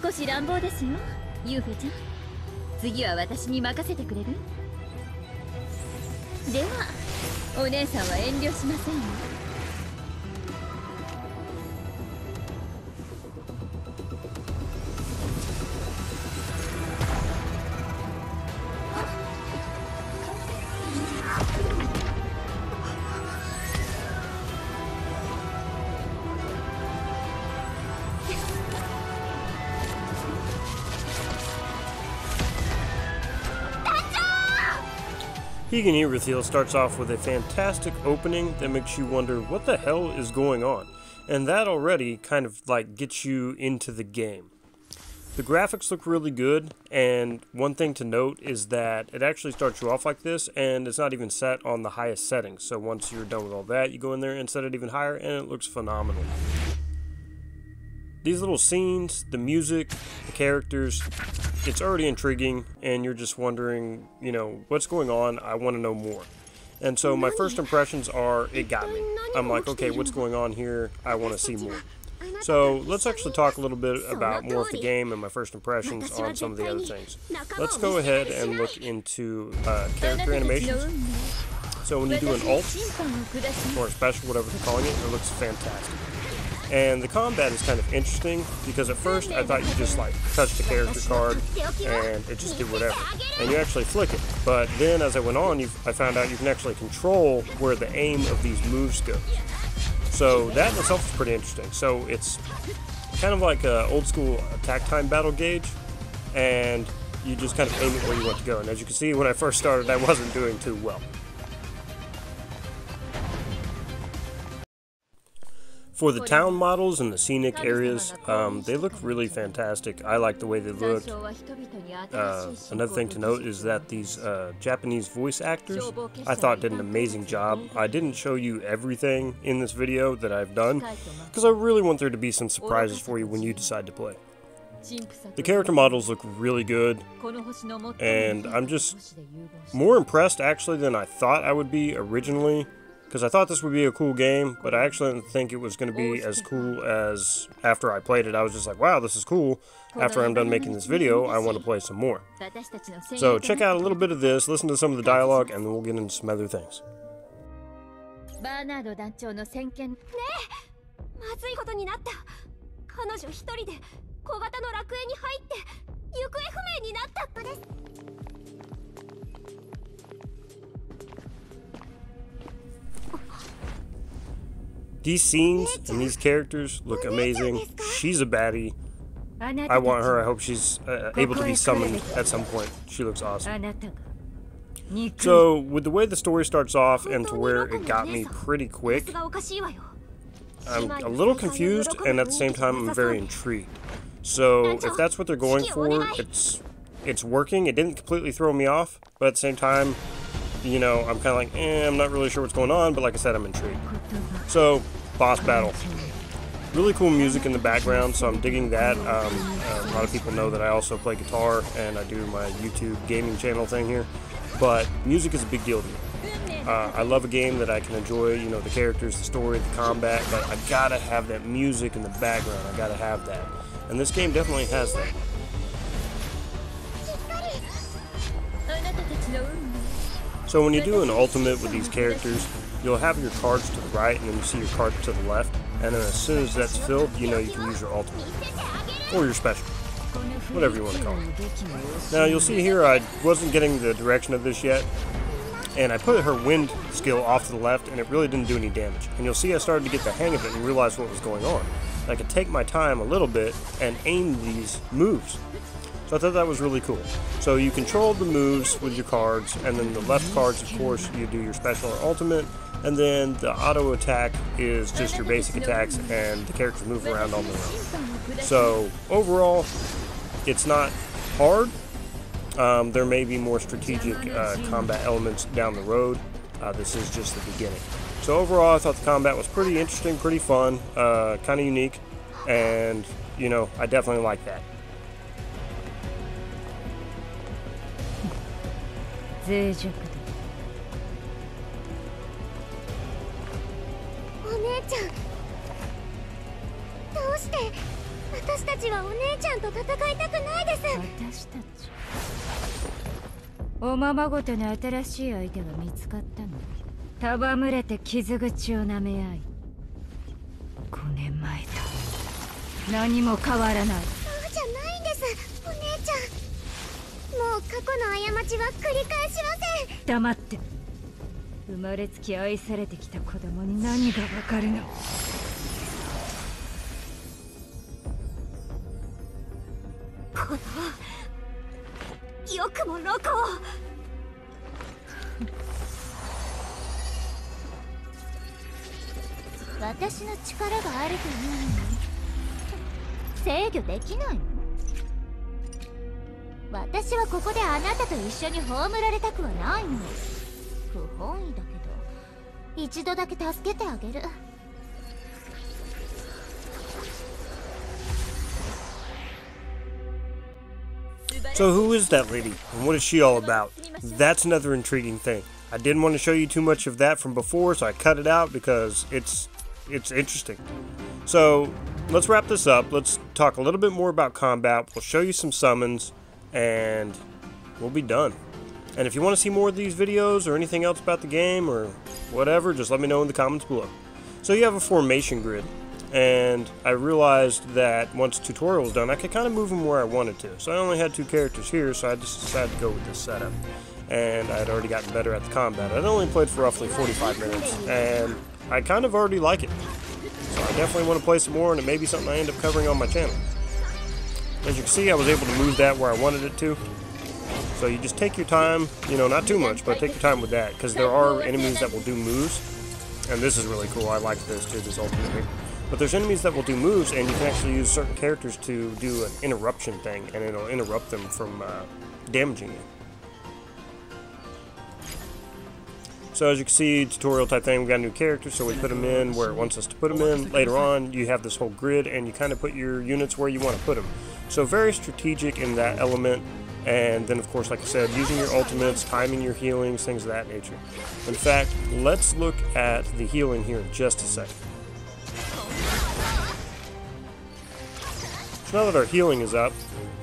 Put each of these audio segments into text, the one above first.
少し乱暴ですよ、ユーフェちゃん。次は私に任せてくれる？ではお姉さんは遠慮しませんよ。Higan Eruthyll starts off with a fantastic opening that makes you wonder what the hell is going on, and that already kind of like gets you into the game. The graphics look really good, and one thing to note is that it actually starts you off like this, and it's not even set on the highest settings. So once you're done with all that, you go in there and set it even higher, and it looks phenomenal. These little scenes, the music, the characters, it's already intriguing, and you're just wondering, you know, what's going on? I want to know more. And so my first impressions are, it got me. I'm like, okay, what's going on here? I want to see more. So let's actually talk a little bit about more of the game and my first impressions on some of the other things. Let's go ahead and look into character animations. So when you do an alt, or a special, whatever they're calling it, it looks fantastic. And the combat is kind of interesting, because at first I thought you just like touch the character card and it just did whatever. And you actually flick it. But then as I went on, I found out you can actually control where the aim of these moves goes. So that in itself is pretty interesting. So it's kind of like an old school attack time battle gauge, and you just kind of aim it where you want to go. And as you can see, when I first started, I wasn't doing too well. For the town models and the scenic areas, they look really fantastic. I like the way they look. Another thing to note is that these Japanese voice actors, I thought did an amazing job. I didn't show you everything in this video that I've done, because I really want there to be some surprises for you when you decide to play. The character models look really good, and I'm just more impressed actually than I thought I would be originally. Because I thought this would be a cool game, but I actually didn't think it was going to be as cool as after I played it. I was just like, wow, this is cool. After I'm done making this video, I want to play some more. So check out a little bit of this, listen to some of the dialogue, and then we'll get into some other things. These scenes and these characters look amazing. She's a baddie. I want her. I hope she's able to be summoned at some point. She looks awesome. So, with the way the story starts off and to where it got me pretty quick, I'm a little confused, and at the same time I'm very intrigued. So, if that's what they're going for, it's working. It didn't completely throw me off, but at the same time, you know, I'm kind of like, I'm not really sure what's going on, but like I said, I'm intrigued. So, boss battle. Really cool music in the background, so I'm digging that. A lot of people know that I also play guitar, and I do my YouTube gaming channel thing here. But music is a big deal to me. I love a game that I can enjoy, you know, the characters, the story, the combat, but I gotta have that music in the background. I gotta have that. And this game definitely has that. So when you do an ultimate with these characters, you'll have your cards to the right, and then you see your cards to the left, and then as soon as that's filled, you know you can use your ultimate. Or your special. Whatever you want to call it. Now you'll see here I wasn't getting the direction of this yet, and I put her wind skill off to the left, and it really didn't do any damage. And you'll see I started to get the hang of it and realize what was going on. I could take my time a little bit and aim these moves. So I thought that was really cool. So you control the moves with your cards, and then the left cards, of course, you do your special or ultimate, and then the auto attack is just your basic attacks, and the characters move around on their own. So overall, it's not hard. There may be more strategic combat elements down the road. This is just the beginning. So overall, I thought the combat was pretty interesting, pretty fun, kind of unique, and, you know, I definitely like that. 私たちはお姉ちゃんと戦いたくないです。私たちおままごとに新しい相手が見つかったの。戯れて傷口を舐め合い、5年前と何も変わらない。そうじゃないんです、お姉ちゃん。もう過去の過ちは繰り返しません。黙って。生まれつき愛されてきた子供に何がわかるの。このよくもロコを。私の力があるというのに制御できないの？私はここであなたと一緒に葬られたくはないの。不本意だけど一度だけ助けてあげる。So who is that lady, and what is she all about? That's another intriguing thing. I didn't want to show you too much of that from before, so I cut it out because it's interesting. So let's wrap this up. Let's talk a little bit more about combat. We'll show you some summons, and we'll be done. And if you want to see more of these videos or anything else about the game or whatever, just let me know in the comments below. So you have a formation grid. And I realized that once the tutorial was done, I could kind of move them where I wanted to. So I only had 2 characters here, so I just decided to go with this setup. And I had already gotten better at the combat. I'd only played for roughly 45 minutes, and I kind of already like it. So I definitely want to play some more, and it may be something I end up covering on my channel. As you can see, I was able to move that where I wanted it to. So you just take your time, you know, not too much, but take your time with that, because there are enemies that will do moves. And this is really cool. I like this too, this ultimate here. But there's enemies that will do moves, and you can actually use certain characters to do an interruption thing, and it'll interrupt them from damaging you. So as you can see, tutorial type thing, we got a new character, so we put them in where it wants us to put them in. Later on, you have this whole grid, and you kind of put your units where you want to put them. So very strategic in that element, and then of course, like I said, using your ultimates, timing your healings, things of that nature. In fact, let's look at the healing here in just a second. So now that our healing is up,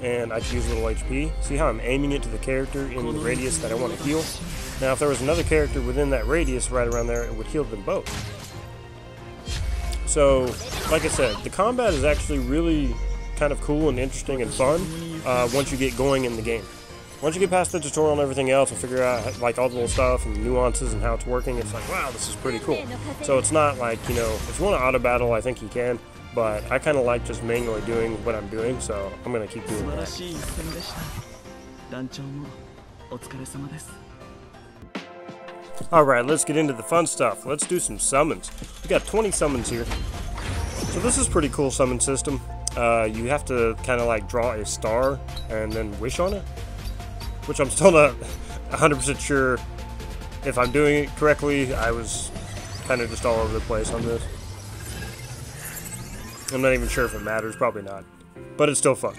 and I can use a little HP, see how I'm aiming it to the character in the radius that I want to heal? Now if there was another character within that radius right around there, it would heal them both. So, like I said, the combat is actually really kind of cool and interesting and fun once you get going in the game. Once you get past the tutorial and everything else and figure out like all the little stuff and the nuances and how it's working, it's like, wow, this is pretty cool. So it's not like, you know, if you want to auto battle, I think you can. But I kind of like just manually doing what I'm doing, so I'm going to keep doing that. Alright, let's get into the fun stuff. Let's do some summons. We got 20 summons here. So this is a pretty cool summon system. You have to kind of like draw a star and then wish on it. Which I'm still not 100% sure if I'm doing it correctly. I was kind of just all over the place on this. I'm not even sure if it matters, probably not. But it's still fun.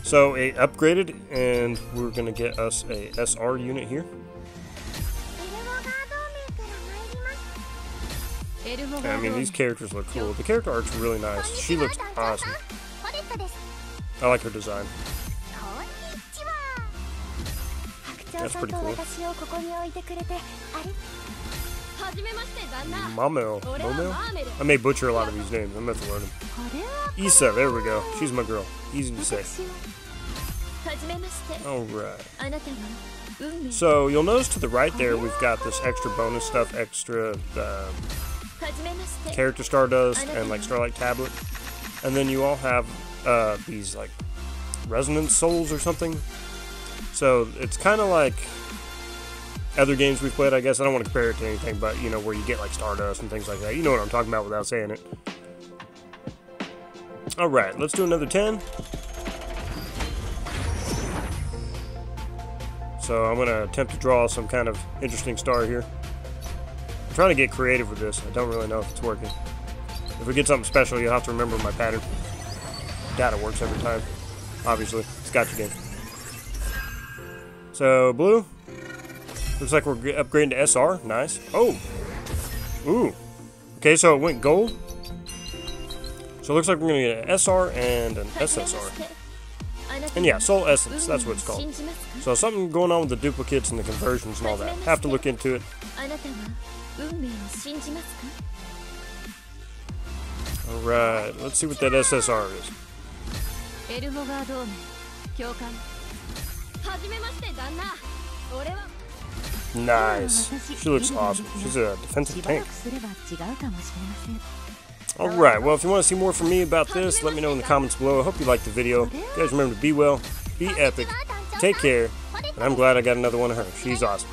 So, it upgraded, and we're going to get us a SR unit here. I mean, these characters look cool. The character art's really nice. She looks awesome. I like her design. That's pretty cool. Mamel. I may butcher a lot of these names. I'm going to have to learn them. Issa, there we go. She's my girl. Easy to say. Alright. So, you'll notice to the right there, we've got this extra bonus stuff, extra character Stardust and like Starlight Tablet. And then you all have these like resonance souls or something. So, it's kind of like other games we've played, I guess. I don't want to compare it to anything, but, you know, where you get, like, Stardust and things like that. You know what I'm talking about without saying it. Alright, let's do another 10. So, I'm going to attempt to draw some kind of interesting star here. I'm trying to get creative with this. I don't really know if it's working. If we get something special, you'll have to remember my pattern. Data works every time. Obviously. It's gotcha game. So, blue. Looks like we're upgrading to SR. Nice. Oh. Ooh. Okay, so it went gold. So it looks like we're going to get an SR and an SSR. And yeah, Soul Essence, that's what it's called. So something going on with the duplicates and the conversions and all that. Have to look into it. Alright, let's see what that SSR is. Nice. She looks awesome. She's a defensive tank. Alright, well, if you want to see more from me about this, let me know in the comments below. I hope you liked the video. You guys remember to be well, be epic, take care, and I'm glad I got another one of her. She's awesome.